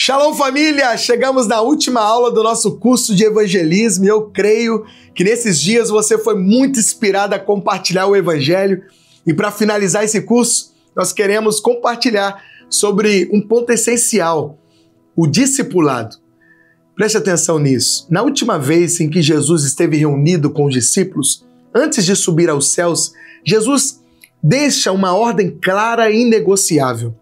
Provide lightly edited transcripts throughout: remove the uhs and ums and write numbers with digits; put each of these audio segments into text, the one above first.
Shalom, família! Chegamos na última aula do nosso curso de evangelismo e eu creio que nesses dias você foi muito inspirado a compartilhar o evangelho. E para finalizar esse curso, nós queremos compartilhar sobre um ponto essencial, o discipulado. Preste atenção nisso. Na última vez em que Jesus esteve reunido com os discípulos, antes de subir aos céus, Jesus deixa uma ordem clara e inegociável.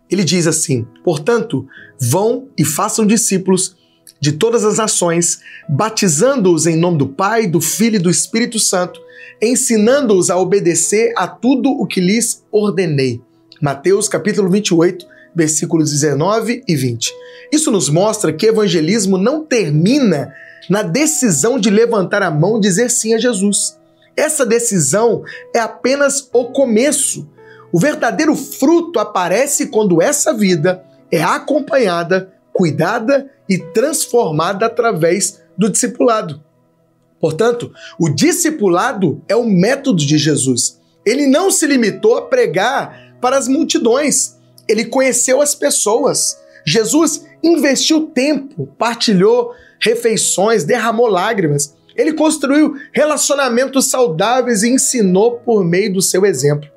Ele diz assim: portanto, vão e façam discípulos de todas as nações, batizando-os em nome do Pai, do Filho e do Espírito Santo, ensinando-os a obedecer a tudo o que lhes ordenei. Mateus capítulo 28, versículos 19 e 20. Isso nos mostra que evangelismo não termina na decisão de levantar a mão e dizer sim a Jesus. Essa decisão é apenas o começo. O verdadeiro fruto aparece quando essa vida é acompanhada, cuidada e transformada através do discipulado. Portanto, o discipulado é o método de Jesus. Ele não se limitou a pregar para as multidões. Ele conheceu as pessoas. Jesus investiu tempo, partilhou refeições, derramou lágrimas. Ele construiu relacionamentos saudáveis e ensinou por meio do seu exemplo.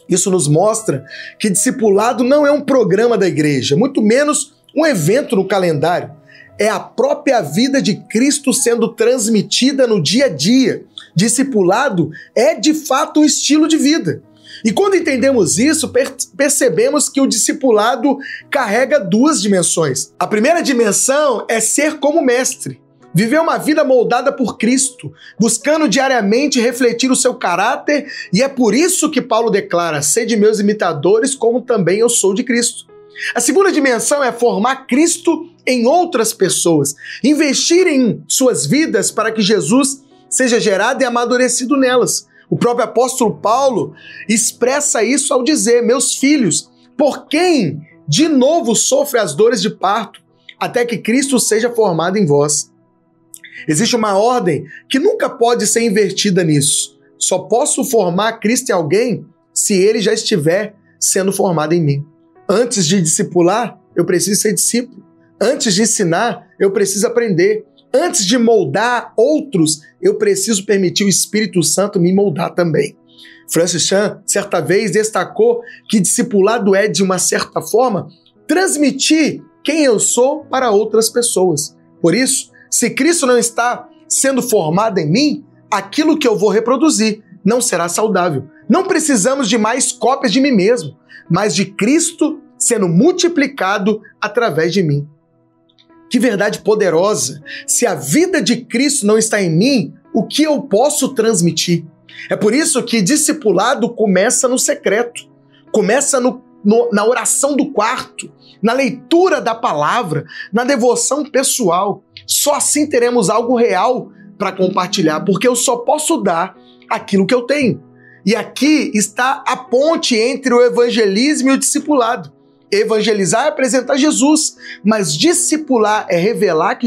Isso nos mostra que discipulado não é um programa da igreja, muito menos um evento no calendário. É a própria vida de Cristo sendo transmitida no dia a dia. Discipulado é, de fato, um estilo de vida. E quando entendemos isso, percebemos que o discipulado carrega duas dimensões. A primeira dimensão é ser como mestre. Viver uma vida moldada por Cristo, buscando diariamente refletir o seu caráter, e é por isso que Paulo declara: sede meus imitadores, como também eu sou de Cristo. A segunda dimensão é formar Cristo em outras pessoas, investir em suas vidas para que Jesus seja gerado e amadurecido nelas. O próprio apóstolo Paulo expressa isso ao dizer: meus filhos, por quem de novo sofre as dores de parto, até que Cristo seja formado em vós. Existe uma ordem que nunca pode ser invertida nisso. Só posso formar Cristo em alguém se ele já estiver sendo formado em mim. Antes de discipular, eu preciso ser discípulo. Antes de ensinar, eu preciso aprender. Antes de moldar outros, eu preciso permitir o Espírito Santo me moldar também. Francis Chan, certa vez, destacou que discipulado é, de uma certa forma, transmitir quem eu sou para outras pessoas. Por isso, se Cristo não está sendo formado em mim, aquilo que eu vou reproduzir não será saudável. Não precisamos de mais cópias de mim mesmo, mas de Cristo sendo multiplicado através de mim. Que verdade poderosa! Se a vida de Cristo não está em mim, o que eu posso transmitir? É por isso que discipulado começa no secreto, começa na oração do quarto, na leitura da palavra, na devoção pessoal. Só assim teremos algo real para compartilhar, porque eu só posso dar aquilo que eu tenho. E aqui está a ponte entre o evangelismo e o discipulado. Evangelizar é apresentar Jesus, mas discipular é revelar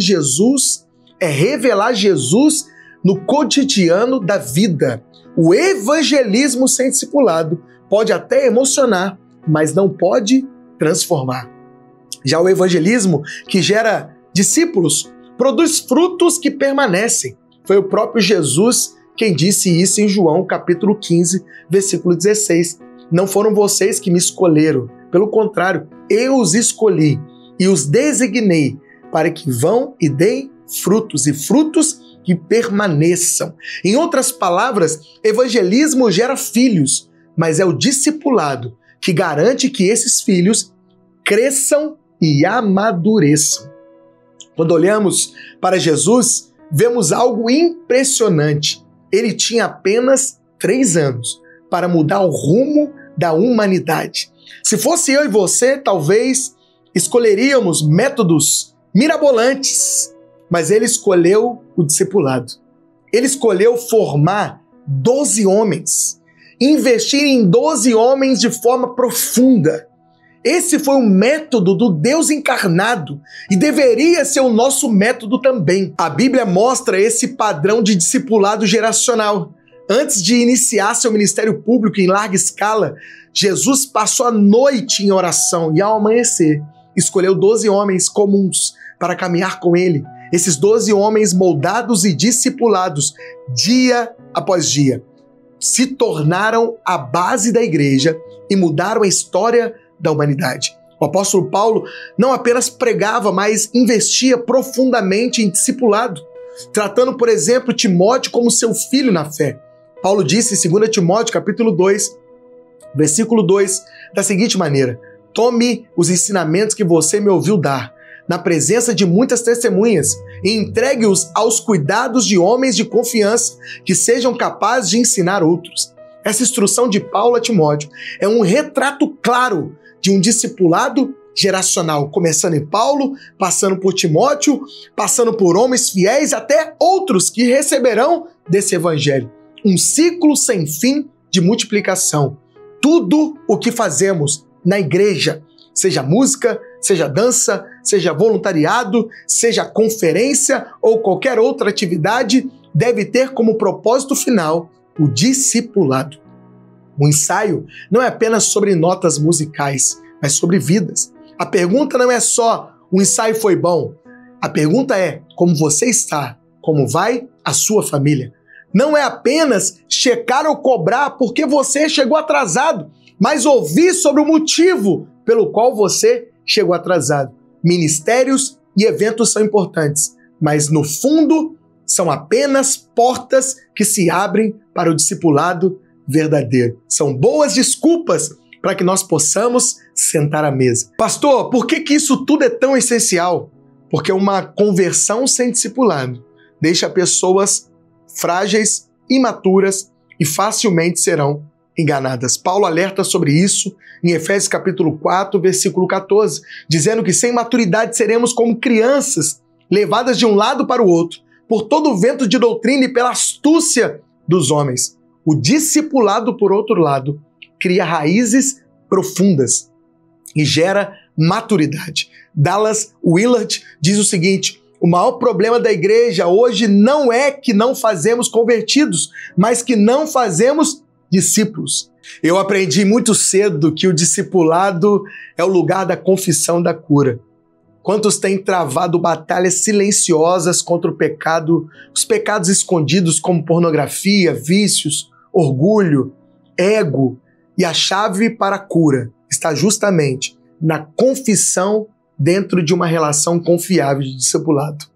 Jesus no cotidiano da vida. O evangelismo sem discipulado pode até emocionar, mas não pode transformar. Já o evangelismo, que gera discípulos, produz frutos que permanecem. Foi o próprio Jesus quem disse isso em João capítulo 15, versículo 16. Não foram vocês que me escolheram, pelo contrário, eu os escolhi e os designei para que vão e deem frutos, e frutos que permaneçam. Em outras palavras, evangelismo gera filhos, mas é o discipulado que garante que esses filhos cresçam e amadureçam. Quando olhamos para Jesus, vemos algo impressionante. Ele tinha apenas 3 anos para mudar o rumo da humanidade. Se fosse eu e você, talvez escolheríamos métodos mirabolantes, mas ele escolheu o discipulado. Ele escolheu formar 12 homens, investir em 12 homens de forma profunda. Esse foi o método do Deus encarnado e deveria ser o nosso método também. A Bíblia mostra esse padrão de discipulado geracional. Antes de iniciar seu ministério público em larga escala, Jesus passou a noite em oração e ao amanhecer, escolheu 12 homens comuns para caminhar com ele. Esses 12 homens moldados e discipulados dia após dia se tornaram a base da igreja e mudaram a história da humanidade. O apóstolo Paulo não apenas pregava, mas investia profundamente em discipulado, tratando, por exemplo, Timóteo como seu filho na fé. Paulo disse em 2 Timóteo, capítulo 2, versículo 2, da seguinte maneira: tome os ensinamentos que você me ouviu dar, na presença de muitas testemunhas, e entregue-os aos cuidados de homens de confiança, que sejam capazes de ensinar outros. Essa instrução de Paulo a Timóteo é um retrato claro de um discipulado geracional, começando em Paulo, passando por Timóteo, passando por homens fiéis, até outros que receberão desse evangelho. Um ciclo sem fim de multiplicação. Tudo o que fazemos na igreja, seja música, seja dança, seja voluntariado, seja conferência ou qualquer outra atividade, deve ter como propósito final o discipulado. O ensaio não é apenas sobre notas musicais, mas sobre vidas. A pergunta não é só: o ensaio foi bom? A pergunta é: como você está? Como vai a sua família? Não é apenas checar ou cobrar porque você chegou atrasado, mas ouvir sobre o motivo pelo qual você chegou atrasado. Ministérios e eventos são importantes, mas no fundo são apenas portas que se abrem para o discipulado verdadeiro. São boas desculpas para que nós possamos sentar à mesa. Pastor, por que isso tudo é tão essencial? Porque uma conversão sem discipulado deixa pessoas frágeis, imaturas e facilmente serão enganadas. Paulo alerta sobre isso em Efésios capítulo 4, versículo 14, dizendo que sem maturidade seremos como crianças, levadas de um lado para o outro, por todo o vento de doutrina e pela astúcia dos homens. O discipulado, por outro lado, cria raízes profundas e gera maturidade. Dallas Willard diz o seguinte: o maior problema da igreja hoje não é que não fazemos convertidos, mas que não fazemos discípulos. Eu aprendi muito cedo que o discipulado é o lugar da confissão da cura. Quantos têm travado batalhas silenciosas contra o pecado, os pecados escondidos como pornografia, vícios, orgulho, ego, e a chave para a cura está justamente na confissão dentro de uma relação confiável de discipulado.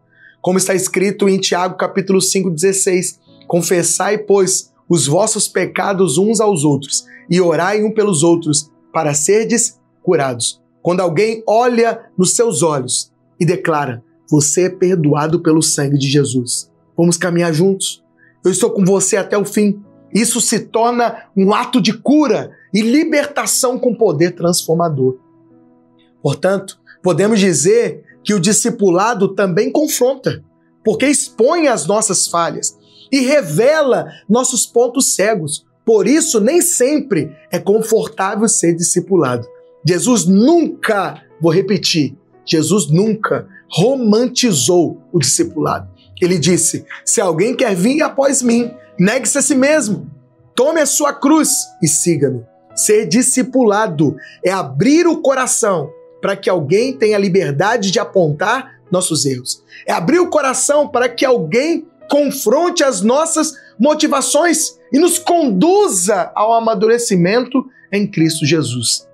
Como está escrito em Tiago capítulo 5,16, confessai, pois, os vossos pecados uns aos outros e orai um pelos outros para serdes curados. Quando alguém olha nos seus olhos e declara: você é perdoado pelo sangue de Jesus, vamos caminhar juntos, eu estou com você até o fim. Isso se torna um ato de cura e libertação com poder transformador. Portanto, podemos dizer que o discipulado também confronta, porque expõe as nossas falhas e revela nossos pontos cegos. Por isso, nem sempre é confortável ser discipulado. Jesus nunca, vou repetir, Jesus nunca romantizou o discipulado. Ele disse: se alguém quer vir após mim, negue-se a si mesmo, tome a sua cruz e siga-me. Ser discipulado é abrir o coração para que alguém tenha liberdade de apontar nossos erros. É abrir o coração para que alguém confronte as nossas motivações e nos conduza ao amadurecimento em Cristo Jesus.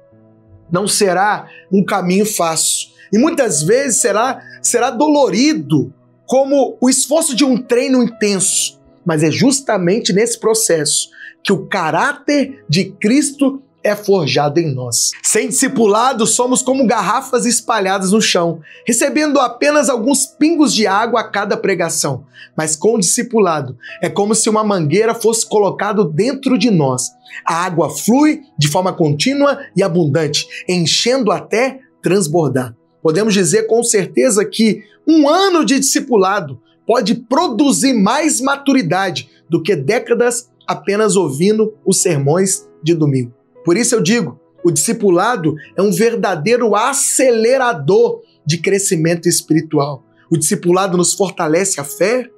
Não será um caminho fácil e muitas vezes será dolorido, como o esforço de um treino intenso, mas é justamente nesse processo que o caráter de Cristo é forjado em nós. Sem discipulado, somos como garrafas espalhadas no chão, recebendo apenas alguns pingos de água a cada pregação. Mas com o discipulado, é como se uma mangueira fosse colocada dentro de nós. A água flui de forma contínua e abundante, enchendo até transbordar. Podemos dizer com certeza que um ano de discipulado pode produzir mais maturidade do que décadas apenas ouvindo os sermões de domingo. Por isso eu digo, o discipulado é um verdadeiro acelerador de crescimento espiritual. O discipulado nos fortalece a fé,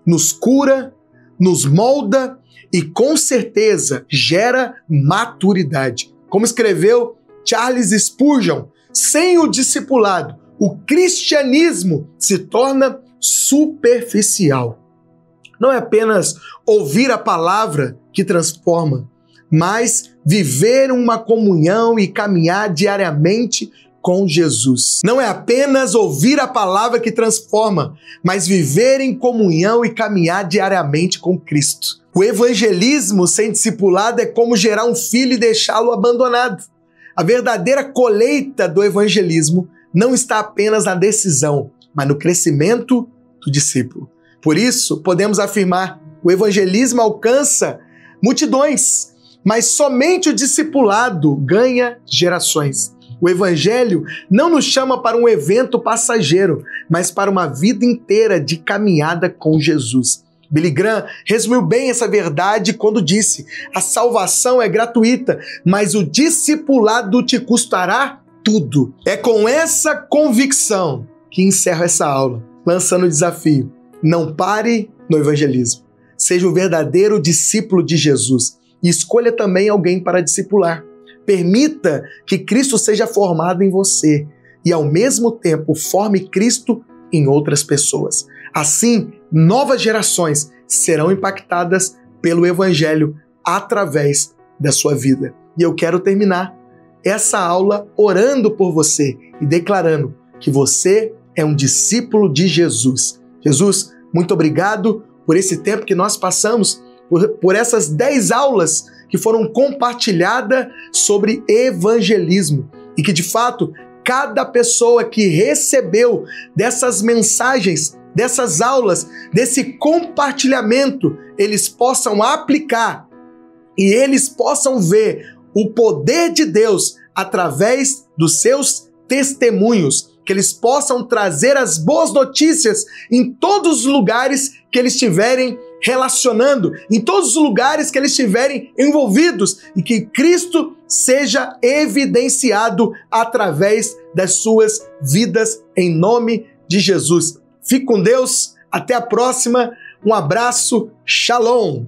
nos cura, nos molda e com certeza gera maturidade. Como escreveu Charles Spurgeon, Sem o discipulado, o cristianismo se torna superficial. Não é apenas ouvir a palavra que transforma, mas viver uma comunhão e caminhar diariamente com Jesus. Não é apenas ouvir a palavra que transforma, mas viver em comunhão e caminhar diariamente com Cristo. O evangelismo sem discipulado é como gerar um filho e deixá-lo abandonado. A verdadeira colheita do evangelismo não está apenas na decisão, mas no crescimento do discípulo. Por isso, podemos afirmar, o evangelismo alcança multidões, mas somente o discipulado ganha gerações. O evangelho não nos chama para um evento passageiro, mas para uma vida inteira de caminhada com Jesus. Billy Graham resumiu bem essa verdade quando disse: a salvação é gratuita, mas o discipulado te custará tudo. É com essa convicção que encerro essa aula, lançando o desafio: não pare no evangelismo. Seja o verdadeiro discípulo de Jesus e escolha também alguém para discipular. Permita que Cristo seja formado em você e, ao mesmo tempo, forme Cristo em outras pessoas. Assim, novas gerações serão impactadas pelo Evangelho através da sua vida. E eu quero terminar essa aula orando por você e declarando que você é um discípulo de Jesus. Jesus, muito obrigado por esse tempo que nós passamos, por essas 10 aulas que foram compartilhadas sobre evangelismo e que, de fato, cada pessoa que recebeu dessas mensagens, dessas aulas, desse compartilhamento, eles possam aplicar e eles possam ver o poder de Deus através dos seus testemunhos, que eles possam trazer as boas notícias em todos os lugares que eles estiverem relacionando, em todos os lugares que eles estiverem envolvidos, e que Cristo seja evidenciado através das suas vidas, em nome de Jesus. Fique com Deus, até a próxima, um abraço, shalom!